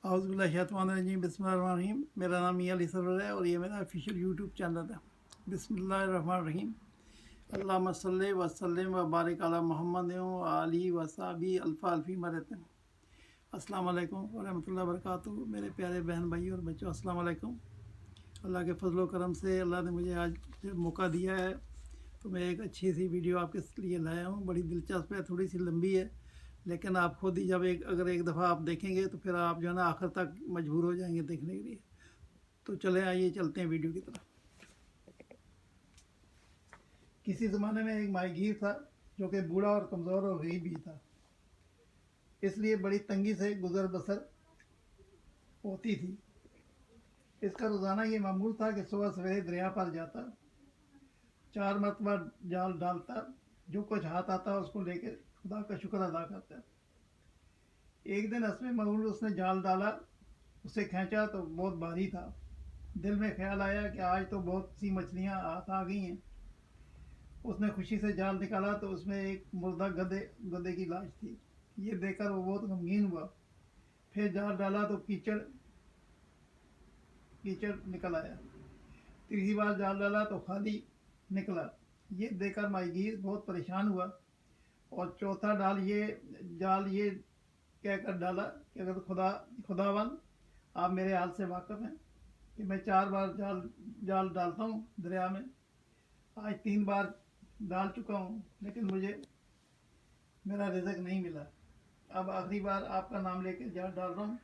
औज़ुबिल्लाहिमिनश्शैतानिर्रजीम बिस्मिल्लाहिर्रहमानिर्रहीम। मेरा नाम मियां अली सरवर है और ये मेरा ऑफिशियल यूट्यूब चैनल है। बिस्मिल्लाहिर्रहमानिर्रहीम। अल्लाहुम्मा सल्लि व सल्लिम व बारिक अला मुहम्मद व आलिहि व सहाबी अल्फ़ा अल्फ़ी मरतन। अस्सलाम वालेकुम व रहमतुल्लाहि व बरकातुहू। मेरे प्यारे बहन भाई और बच्चों, अस्सलाम वालेकुम। अल्लाह के फजल व करम से अल्लाह ने मुझे आज मौका दिया है तो मैं एक अच्छी सी वीडियो आपके लिए लाया हूँ। बड़ी दिलचस्प है, थोड़ी सी लंबी है, लेकिन आप खुद ही जब अगर एक दफ़ा आप देखेंगे तो फिर आप जो है ना आखिर तक मजबूर हो जाएंगे देखने के लिए। तो चले आइए चलते हैं वीडियो की तरफ। किसी ज़माने में एक माहीगीर था जो कि बूढ़ा और कमज़ोर और गरीब भी था, इसलिए बड़ी तंगी से गुजर बसर होती थी। इसका रोज़ाना ये मामूल था कि सुबह सवेरे दरिया पर जाता, 4 मरतबा जाल डालता, जो कुछ हाथ आता उसको लेकर खुदा का शुक्र अदा करता। एक दिन असम मामूल उसने जाल डाला, उसे खींचा तो बहुत भारी था। दिल में ख्याल आया कि आज तो बहुत सी मछलियाँ हाथ आ गई हैं। उसने खुशी से जाल निकाला तो उसमें एक मुर्दा गधे की लाश थी। ये देखकर वो बहुत गमगीन हुआ। फिर जाल डाला तो कीचड़ निकल आया। तीसरी बार जाल डाला तो खाली निकला। ये देखकर माहीगीर बहुत परेशान हुआ और चौथा जाल ये कहकर डाला कि अगर खुदावन आप मेरे हाल से वाकिफ़ हैं कि मैं 4 बार जाल डालता हूँ दरिया में, आज 3 बार डाल चुका हूँ लेकिन मुझे मेरा रिज़्क नहीं मिला। अब आखिरी बार आपका नाम लेकर जाल डाल रहा हूँ,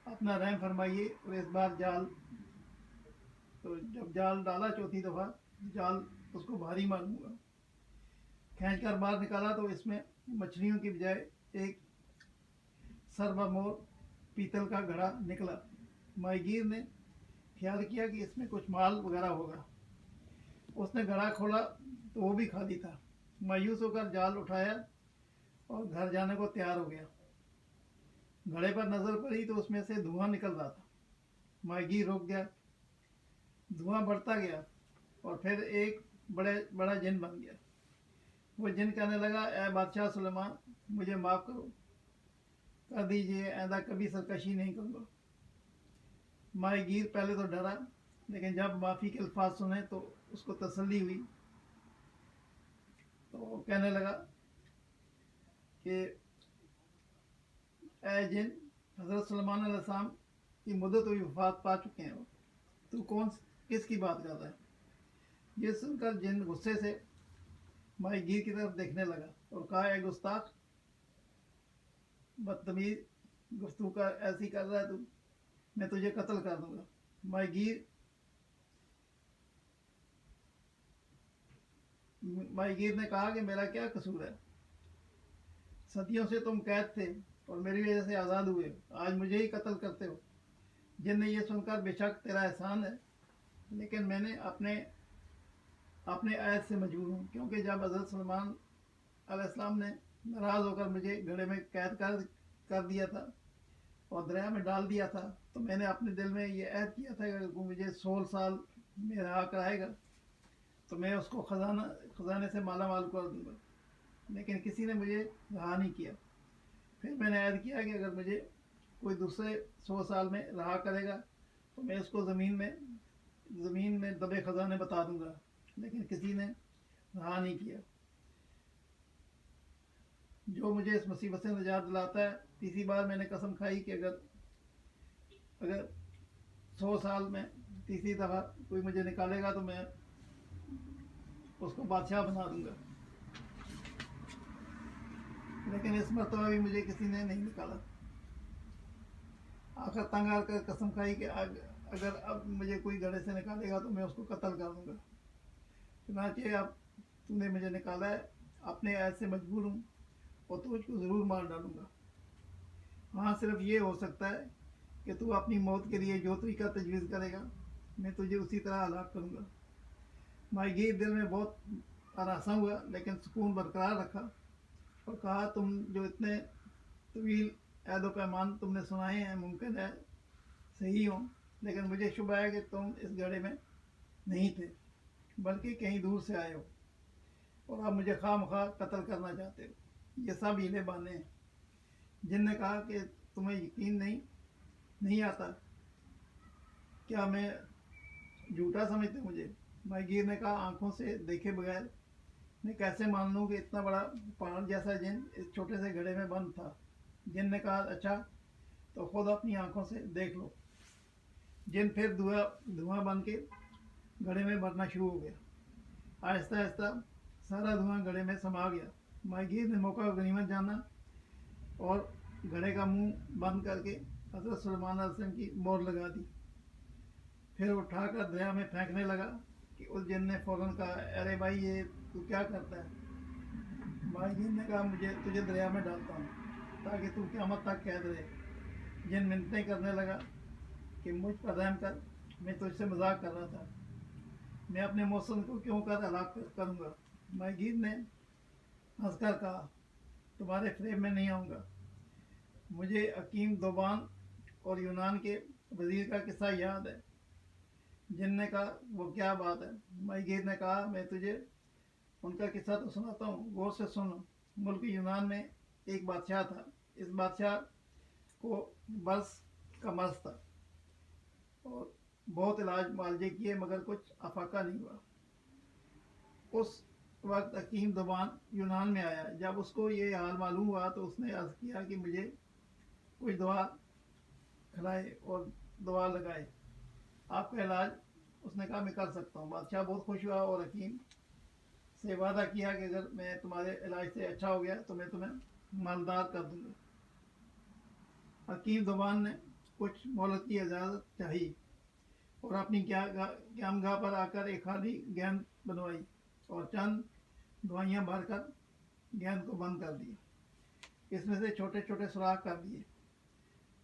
अपना रहम फरमाइए। और इस बार जब जाल डाला चौथी दफ़ा, जाल उसको भारी मालूम हुआ। खींच कर बाहर निकाला तो इसमें मछलियों की बजाय एक सर्वमोर पीतल का घड़ा निकला। माहीगीर ने ख्याल किया कि इसमें कुछ माल वगैरह होगा। उसने घड़ा खोला तो वो भी खाली था। मायूस होकर जाल उठाया और घर जाने को तैयार हो गया। घड़े पर नज़र पड़ी तो उसमें से धुआं निकल रहा था। माहीगीर रुक गया। धुआं बढ़ता गया और फिर एक बड़ा जिन बन गया। वो जिन कहने लगा, ए बादशाह सुलेमान, मुझे माफ़ करो, कर दीजिए, आइंदा कभी सरकशी नहीं करूँगा। माहीगीर पहले तो डरा, लेकिन जब माफ़ी के अल्फाज सुने तो उसको तसल्ली हुई। तो वो कहने लगा कि ए जिन, हज़रत सुलेमान अलैहिस्सलाम की मुद्दत हुई वफ़ात पा चुके हैं, तू किसकी बात कर रहा है? ये सुनकर जिन गुस्से से माहीगीर की तरफ देखने लगा और कहा, ए गुस्ताख, बदतमीज गुफ्तगू का ऐसी कर रहा है तू, मैं तुझे कत्ल कर दूंगा। माहीगीर ने कहा कि मेरा क्या कसूर है? सदियों से तुम कैद थे और मेरी वजह से आज़ाद हुए, आज मुझे ही कत्ल करते हो। जिन ने यह सुनकर, बेशक तेरा एहसान है, लेकिन मैंने अपने आयत से मजबूर हूँ, क्योंकि जब हज़रत सुलेमान अलैहिस्सलाम ने नाराज़ होकर मुझे घड़े में कैद कर दिया था और दरिया में डाल दिया था, तो मैंने अपने दिल में ये ऐद किया था कि अगर वो मुझे 16 साल में रहा कराएगा तो मैं उसको खजाने से माला माल कर दूँगा, लेकिन किसी ने मुझे रहा नहीं किया। फिर मैंने ऐद किया कि अगर मुझे कोई दूसरे 100 साल में रहा करेगा तो मैं उसको ज़मीन में दबे खजाने बता दूँगा, लेकिन किसी ने रहा नहीं किया। जो मुझे इस मुसीबत से निजात दिलाता है, तीसरी बार मैंने कसम खाई कि अगर 100 साल में तीसरी दफ़ा कोई मुझे निकालेगा तो मैं उसको बादशाह बना दूंगा, लेकिन इस मरतबा भी मुझे किसी ने नहीं निकाला। आखिर तंग आकर कसम खाई कि अगर अब मुझे कोई घड़े से निकालेगा तो मैं उसको कत्ल कर दूंगा। चुनांचे अब तूने मुझे निकाला है, अपने ऐसे से मजबूर हूँ और तुझको ज़रूर मार डालूंगा। हाँ, सिर्फ ये हो सकता है कि तू अपनी मौत के लिए जो तरीका तजवीज़ करेगा, मैं तुझे उसी तरह हलाक करूँगा। माहीगीर दिल में बहुत हरासा हुआ, लेकिन सुकून बरकरार रखा और कहा, तुम जो इतने तवील ऐदो पैमान तुमने सुनाए हैं, मुमकिन है सही हो, लेकिन मुझे शुबा है कि तुम इस घड़े में नहीं थे, बल्कि कहीं दूर से आए हो और अब मुझे खामखा कत्ल करना चाहते हो। ये सब हीले बहाने हैं। जिन ने कहा कि तुम्हें यकीन नहीं नहीं आता। क्या मैं झूठा समझते मुझे? माहीगीर ने कहा, आंखों से देखे बगैर मैं कैसे मान लूँ कि इतना बड़ा पहाड़ जैसा जिन इस छोटे से घड़े में बंद था। जिन ने कहा, अच्छा तो खुद अपनी आंखों से देख लो। जिन फिर धुआं धुआं बन के घड़े में भरना शुरू हो गया। आहिस्ता आहिस्ता सारा धुआं घड़े में समा गया। माहीगीर ने मौका गनीमत जाना और घड़े का मुंह बंद करके हजरत सलमान अलैहिस्सलाम की मोहर लगा दी। फिर उठाकर दरिया में फेंकने लगा कि उस जिन ने फौरन कहा, अरे भाई ये तू क्या करता है? माहीगीर ने कहा, मुझे तुझे दरिया में डालता हूँ ताकि तू क़यामत तक कैद रहे। जिन मिन्नतें करने लगा कि मुझ पर रहम कर, मैं तुझसे मजाक कर रहा था, मैं अपने मौसम को क्यों कर हलाक करूँगा? माहीगीर ने हंसकर कहा, तुम्हारे फ्रेम में नहीं आऊँगा। मुझे हकीम दोबान और यूनान के वजीर का किस्सा याद है। जिन ने कहा, वो क्या बात है? माहीगीर ने कहा, मैं तुझे उनका किस्सा तो सुनाता हूँ, गौर से सुन। मुल्क यूनान में एक बादशाह था। इस बादशाह को बर्स का मर्ज था और बहुत इलाज मुआलजे किए मगर कुछ अफाका नहीं हुआ। उस वक्त हकीम दबान यूनान में आया। जब उसको ये हाल मालूम हुआ तो उसने अर्ज़ किया कि मुझे कुछ दवा खिलाए और दवा लगाए, आपका इलाज। उसने कहा, मैं कर सकता हूँ। बादशाह बहुत खुश हुआ और हकीम से वादा किया कि अगर मैं तुम्हारे इलाज से अच्छा हो गया तो मैं तुम्हें मालदार कर दूंगा। हकीम दबान ने कुछ मोहलत की इजाज़त चाहिए और अपनी क्यामगाह पर आकर एक खाली गेंद बनवाई और चंद दवाइयाँ भरकर गेंद को बंद कर दिया। इसमें से छोटे छोटे सुराख कर दिए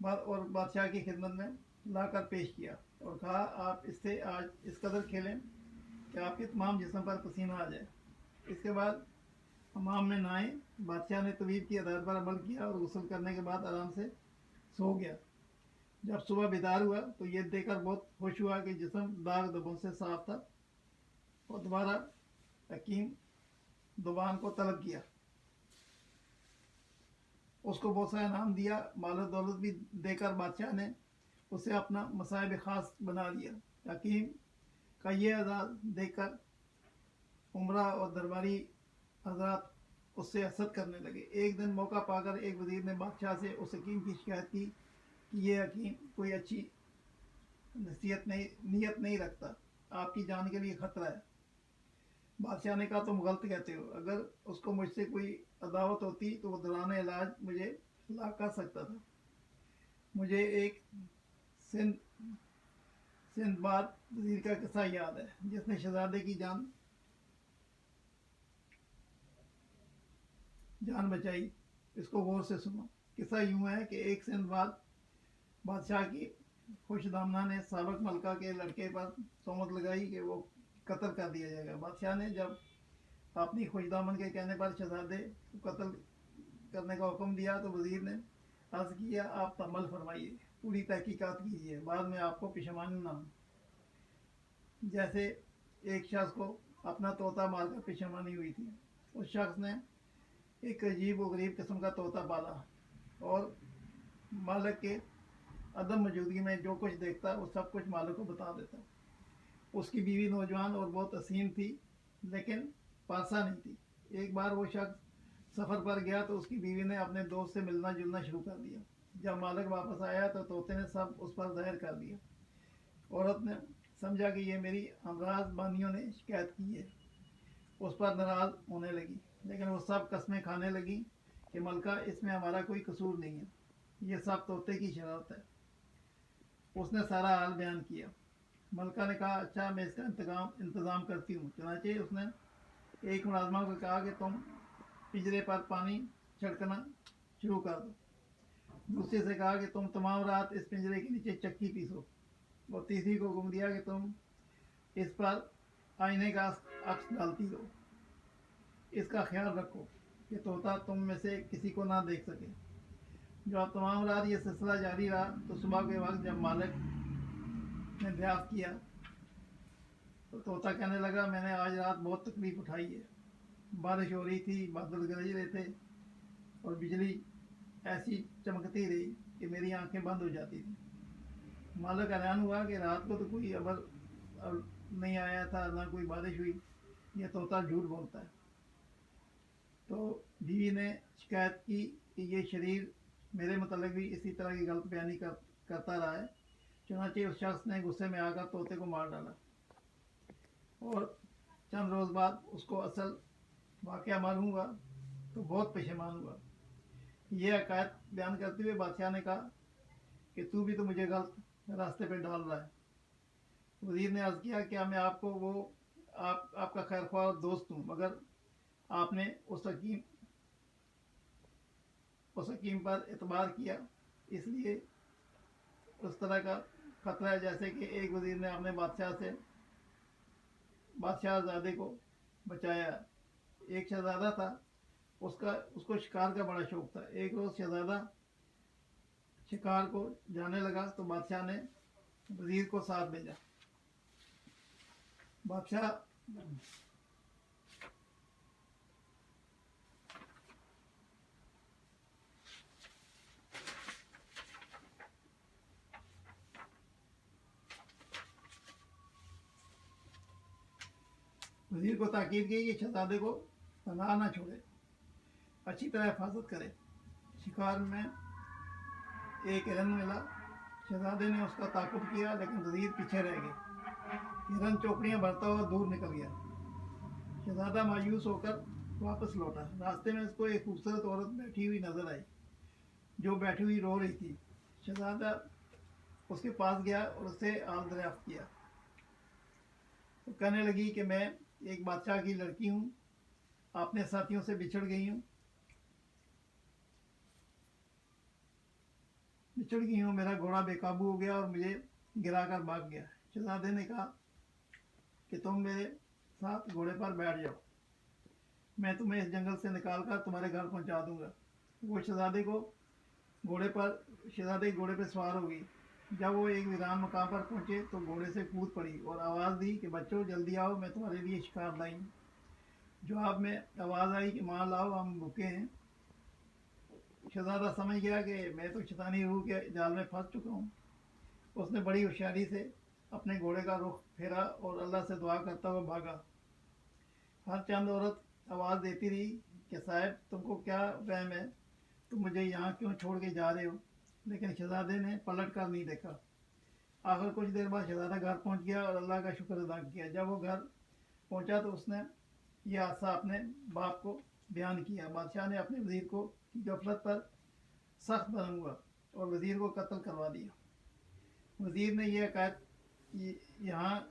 और बादशाह की खिदमत में लाकर पेश किया और कहा, आप इससे आज इस कदर खेलें कि आपके तमाम जिस्म पर पसीना आ जाए। इसके बाद हमाम में नहाए। बादशाह ने तबीब की हदायत पर अमल किया और गुस्ल करने के बाद आराम से सो गया। जब सुबह बेदार हुआ तो ये देखकर बहुत खुश हुआ कि जिस्म दाग धब्बों से साफ था और दोबारा हकीम दुबान को तलब किया। उसको बहुत सा इनाम दिया, माल दौलत भी देकर बादशाह ने उसे अपना मसाइब ख़ास बना लिया। हकीम का ये आज़ाद देखकर उमरा और दरबारी हजरात उससे हसद करने लगे। एक दिन मौका पाकर एक वजीर ने बादशाह से उस हकीम की शिकायत की कि ये हकीम कोई अच्छी नीयत नहीं रखता, आपकी जान के लिए खतरा है। बादशाह ने कहा, तुम गलत कहते हो। अगर उसको मुझसे कोई अदावत होती तो वो दौरान इलाज मुझे हलाक कर सकता था। मुझे एक सिंदबाद वजीर का किस्सा याद है जिसने शहजादे की जान बचाई। इसको गौर से सुनो। किस्सा यूँ है कि एक सिंदबाद बादशाह की खुशदामना ने साबक मलका के लड़के पर तोहमत लगाई कि वो कत्ल कर दिया जाएगा। बादशाह ने जब अपनी खुशदामन के कहने पर शहजादे को कत्ल करने का हुक्म दिया तो वजीर ने अर्ज़ किया, आप तहम्मुल फरमाइए, पूरी तहकीकात कीजिए, बाद में आपको पेशमानी ना हो। जैसे एक शख्स को अपना तोता मारकर पेशमानी हुई थी। उस शख्स ने एक अजीब व गरीब किस्म का तोता पाला और मालिक के अदम मौजूदगी में जो कुछ देखता वो सब कुछ मालिक को बता देता। उसकी बीवी नौजवान और बहुत हसीन थी लेकिन पासा नहीं थी। एक बार वो शख्स सफ़र पर गया तो उसकी बीवी ने अपने दोस्त से मिलना जुलना शुरू कर दिया। जब मालिक वापस आया तो तोते ने सब उस पर ज़ाहिर कर दिया। औरत ने समझा कि ये मेरी हमराज बानियों ने शिकायत की है। उस पर नाराज़ होने लगी, लेकिन वो सब कस्में खाने लगी कि मलका, इसमें हमारा कोई कसूर नहीं है, ये सब तोते की शरारत है। उसने सारा हाल बयान किया। मलका ने कहा, अच्छा मैं इसका इंतज़ाम करती हूँ। चुनांचे उसने एक मुलाजमा को कहा कि तुम पिंजरे पर पानी छिड़कना शुरू कर दो। दूसरे से कहा कि तुम तमाम रात इस पिंजरे के नीचे चक्की पीसो। और तीसरी को हुक्म दिया कि तुम इस पर आईने का अक्स डालती हो। इसका ख्याल रखो कि तोता तुम में से किसी को ना देख सके। जब तमाम रात ये सिलसिला जारी रहा तो सुबह के वक्त जब मालिक ने दरियाफ्त किया तो तोता कहने लगा, मैंने आज रात बहुत तकलीफ़ उठाई है। बारिश हो रही थी, बादल गरज रहे थे और बिजली ऐसी चमकती रही कि मेरी आंखें बंद हो जाती थी। मालिक हैरान हुआ कि रात को तो कोई अबर नहीं आया था, ना कोई बारिश हुई, ये तोता झूठ बोलता है। तो बीवी ने शिकायत की कि ये शरीर मेरे मतलब भी इसी तरह की गलत बयानी करता रहा है। चुनांचे उस शख्स ने गुस्से में आकर तोते को मार डाला और चंद रोज़ बाद उसको असल वाक़या मालूम हुआ तो बहुत पशेमान हुआ। यह हकायत बयान करते हुए बादशाह ने कहा कि तू भी तो मुझे गलत रास्ते पे डाल रहा है। वजीर ने अर्ज़ किया क्या मैं आपको आपका खैर ख्वाह दोस्त हूँ, मगर आपने उस हकीम पर एतबार किया, इसलिए उस तरह का खतरा है जैसे कि एक वजीर ने अपने बादशाहजादे को बचाया। एक शहजादा था, उसको शिकार का बड़ा शौक था। एक रोज़ शहजादा शिकार को जाने लगा तो बादशाह ने वजीर को साथ भेजा। बादशाह वजीर को ताकीद की कि शहजादे को तनहा ना छोड़े, अच्छी तरह हिफाजत करे। शिकार में एक हिरन मिला। शहजादे ने उसका ताकुब किया लेकिन वजीर पीछे रह गए। हिरन चौकड़ियाँ भरता हुआ दूर निकल गया। शहजादा मायूस होकर वापस लौटा। रास्ते में उसको एक खूबसूरत औरत बैठी हुई नजर आई जो बैठी हुई रो रही थी। शहजादा उसके पास गया और उससे हाल दरियाफ्त किया। तो कहने लगी कि मैं एक बादशाह की लड़की हूँ, अपने साथियों से बिछड़ गई हूँ, मेरा घोड़ा बेकाबू हो गया और मुझे गिराकर भाग गया। शहजादे ने कहा कि तुम मेरे साथ घोड़े पर बैठ जाओ, मैं तुम्हें इस जंगल से निकाल कर तुम्हारे घर पहुंचा दूंगा। वो शहजादे के घोड़े पर सवार हो गई। जब वो एक वीरान मकाम पर पहुंचे तो घोड़े से कूद पड़ी और आवाज़ दी कि बच्चों जल्दी आओ, मैं तुम्हारे लिए शिकार लाई हूँ। जवाब में आवाज़ आई कि माँ लाओ, हम भूखे हैं। शहजादा समझ गया कि मैं तो शैतानी रूह के जाल में फंस चुका हूँ। उसने बड़ी होशियारी से अपने घोड़े का रुख फेरा और अल्लाह से दुआ करता हुआ भागा। हर चंद औरत आवाज़ देती रही कि साहब तुमको क्या वहम है, तुम मुझे यहाँ क्यों छोड़ के जा रहे हो? लेकिन शहजादे ने पलट कर नहीं देखा। आखिर कुछ देर बाद शहजादा घर पहुँच गया और अल्लाह का शुक्र अदा किया। जब वो घर पहुँचा तो उसने यह हादसा अपने बाप को बयान किया। बादशाह ने अपने वजीर को गफलत पर सख्त बरहम हुआ और वजीर को कत्ल करवा दिया। वजीर ने यह हकायत यहाँ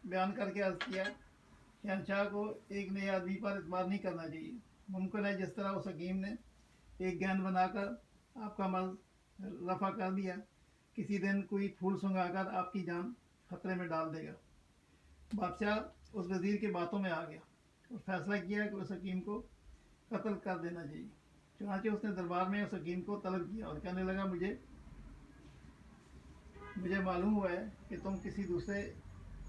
बयान करके अर्ज किया, शहनशाह को एक नए आदमी पर एतबार नहीं करना चाहिए। मुमकिन है जिस तरह उस हकीम ने एक गेंद बनाकर आपका मर्ज रफा कर दिया, किसी दिन कोई फूल सुंघाकर आपकी जान खतरे में डाल देगा। बादशाह उस वजीर की बातों में आ गया और फैसला किया कि उस हकीम को कत्ल कर देना चाहिए। चुनांचे उसने दरबार में उस हकीम को तलब किया और कहने लगा, मुझे मालूम हुआ है कि तुम किसी दूसरे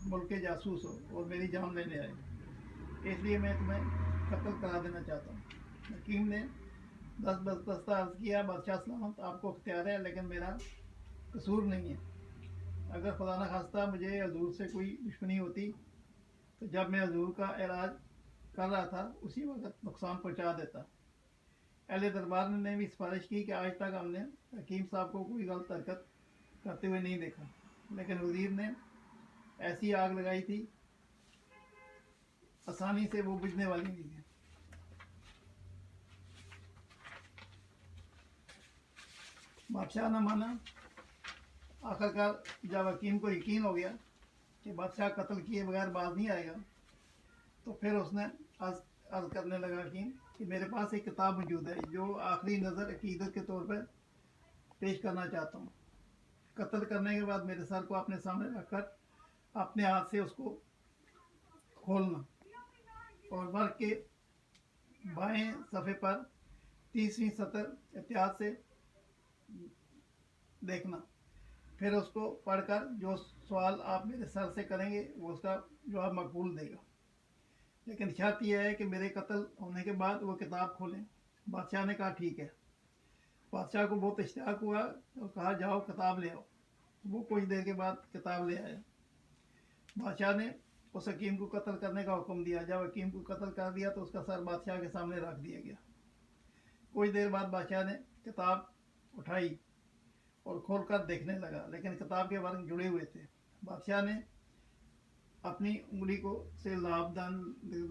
मुल्क के जासूस हो और मेरी जान लेने आए, इसलिए मैं तुम्हें कत्ल करा देना चाहता हूँ। हकीम ने दस्ता अर्ज किया, बादशाह सलामत, आपको अख्तियार है, लेकिन मेरा कसूर नहीं है। अगर खुदा न खास्ता मुझे हजूर से कोई दुश्मनी होती तो जब मैं हजूर का इलाज कर रहा था उसी वक्त नुकसान पहुँचा देता। अहले दरबार ने भी सिफारिश की कि आज तक हमने हकीम साहब को कोई गलत हरकत करते हुए नहीं देखा, लेकिन वजीर ने ऐसी आग लगाई थी आसानी से वो बुझने वाली नहीं थी। बादशाह न माना। आखिरकार जब हकीम को यकीन हो गया कि बादशाह कत्ल किए बगैर बाज नहीं आएगा, तो फिर उसने अर्ज करने लगा हकीम कि मेरे पास एक किताब मौजूद है जो आखिरी नज़र अकीदत के तौर पर पेश करना चाहता हूँ। कत्ल करने के बाद मेरे सर को अपने सामने रखकर अपने हाथ से उसको खोलना और वर्क के बाएं सफ़े पर 30वीं सतर एहतियात से देखना। फिर उसको पढ़कर जो सवाल आप मेरे सर से करेंगे वो उसका जवाब मकबूल देगा, लेकिन शर्त यह है कि मेरे कत्ल होने के बाद वो किताब खोलें। बादशाह ने कहा ठीक है। बादशाह को बहुत इश्तियाक हुआ और कहा जाओ किताब ले आओ। वो कुछ देर के बाद किताब ले आया। बादशाह ने उस हकीम को कत्ल करने का हुक्म दिया। जब हकीम को कत्ल कर दिया तो उसका सर बादशाह के सामने रख दिया गया। कुछ देर बाद बादशाह ने किताब उठाई और खोलकर देखने लगा, लेकिन किताब के वर्क जुड़े हुए थे। बादशाह ने अपनी उंगली को से लाभदान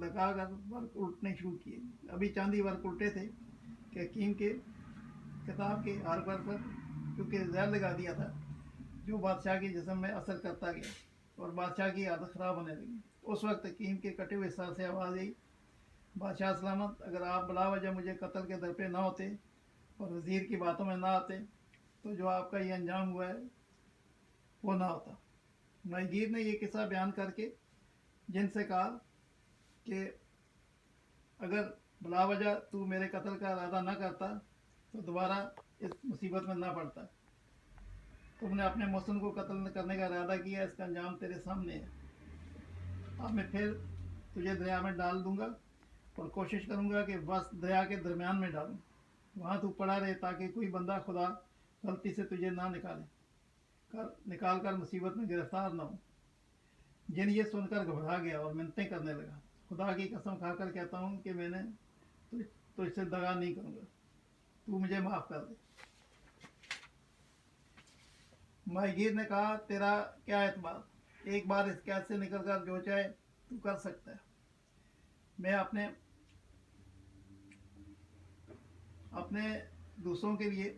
लगाकर वर्क उल्टने शुरू किए। अभी चांदी वर्क उल्टे थे कि हकीम के किताब के हर वर्क पर क्योंकि जहर लगा दिया था, जो बादशाह के जिस्म में असर करता गया और बादशाह की हालत ख़राब होने लगी। उस वक्त हकीम के कटे हुए सर से आवाज़ आई, बादशाह सलामत, अगर आप बला वजह मुझे कत्ल के दर पे ना होते और वज़ीर की बातों में ना आते तो जो आपका ये अंजाम हुआ है वो ना होता। माहीगीर ने ये किस्सा बयान करके जिनसे कहा कि अगर बला वजह तू मेरे कत्ल का इरादा ना करता तो दोबारा इस मुसीबत में ना पड़ता। तुमने अपने मोहसिन को कत्ल करने का इरादा किया, इसका अंजाम तेरे सामने है। अब मैं फिर तुझे दरिया में डाल दूंगा और कोशिश करूंगा कि बस दरिया के दरमियान में डालूं, वहाँ तू पड़ा रहे ताकि कोई बंदा खुदा गलती से तुझे ना निकाल कर मुसीबत में गिरफ्तार ना हो। जिन ये सुनकर घबरा गया और मिन्नतें करने लगा, खुदा की कसम खाकर कहता हूँ कि मैंने तुझसे दगा नहीं करूँगा, तू मुझे माफ़ कर दे। माहीगीर ने कहा, तेरा क्या एतबार, एक बार इस कैद से निकल कर जो चाहे तू कर सकता है। मैं अपने दूसरों के लिए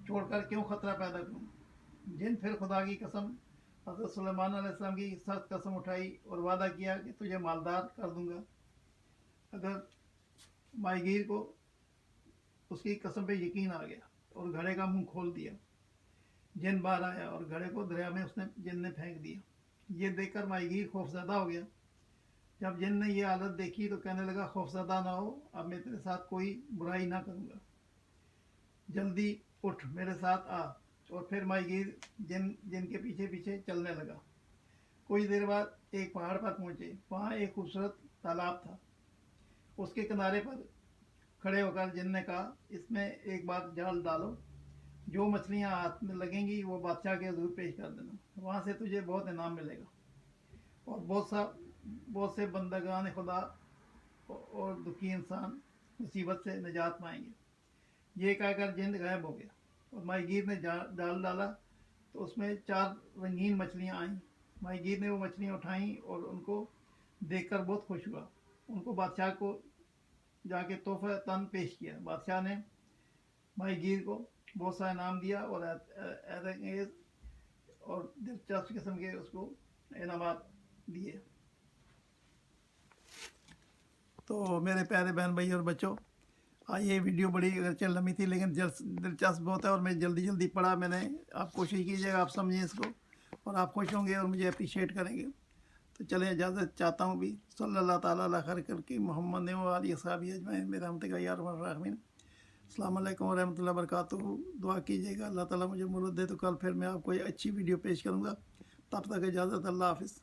छोड़कर क्यों ख़तरा पैदा करूँ। जिन फिर खुदा की कसम हज़रत सुलेमान अलैहिस्सलाम की सख्त कसम उठाई और वादा किया कि तुझे मालदार कर दूंगा। अगर माहीगीर को उसकी कसम पे यकीन आ गया और घड़े का मुंह खोल दिया। जिन बाहर आया और घड़े को दरिया में जिन ने फेंक दिया। ये देखकर माहीगीर खौफजदा हो गया। जब जिन ने ये हालत देखी तो कहने लगा, खौफजदा ना हो, अब मैं तेरे साथ कोई बुराई ना करूँगा, जल्दी उठ मेरे साथ आ। और फिर माहीगीर जिन के पीछे पीछे चलने लगा। कुछ देर बाद एक पहाड़ पर पहुँचे। वहाँ एक खूबसूरत तालाब था। उसके किनारे पर खड़े होकर जिन ने कहा, इसमें एक बार जाल डालो, जो मछलियाँ हाथ में लगेंगी वो बादशाह के हजूर पेश कर देना, वहाँ से तुझे बहुत इनाम मिलेगा और बहुत से बंदगान खुदा और दुखी इंसान मुसीबत से निजात पाएंगे। ये कहकर जिंद गायब हो गया और माहीगीर ने जाल डाला तो उसमें 4 रंगीन मछलियाँ आईं। माहीगीर ने वो मछलियाँ उठाईं और उनको देखकर बहुत खुश हुआ। उनको बादशाह को जाके तोहफा तन पेश किया। बादशाह ने माहीगीर को बहुत सा इनाम दिया और और दिलचस्प किस्म के उसको इनामात दिए। तो मेरे प्यारे बहन भाई और बच्चों, ये वीडियो बड़ी अगरचे लंबी थी लेकिन दिलचस्प बहुत है और मैं जल्दी पढ़ा मैंने। आप कोशिश कीजिएगा आप समझें इसको और आप खुश होंगे और मुझे अप्रिशिएट करेंगे। तो चलें, इजाज़त चाहता हूँ भी। सल्लल्लाहु ताला अला खैर करके मोहम्मद व आलिहि असहाबी अजमईन मेरा रहमतिका या अरहमर राहिमीन। अस्सलाम वालेकुम व रहमतुल्लाहि व बरकातुहू। दुआ कीजिएगा अल्लाह ताला मुझे मोहलत दे तो कल फिर मैं आपको अच्छी वीडियो पेश करूँगा। तब तक इजाज़त, अल्लाह हाफ़िज़।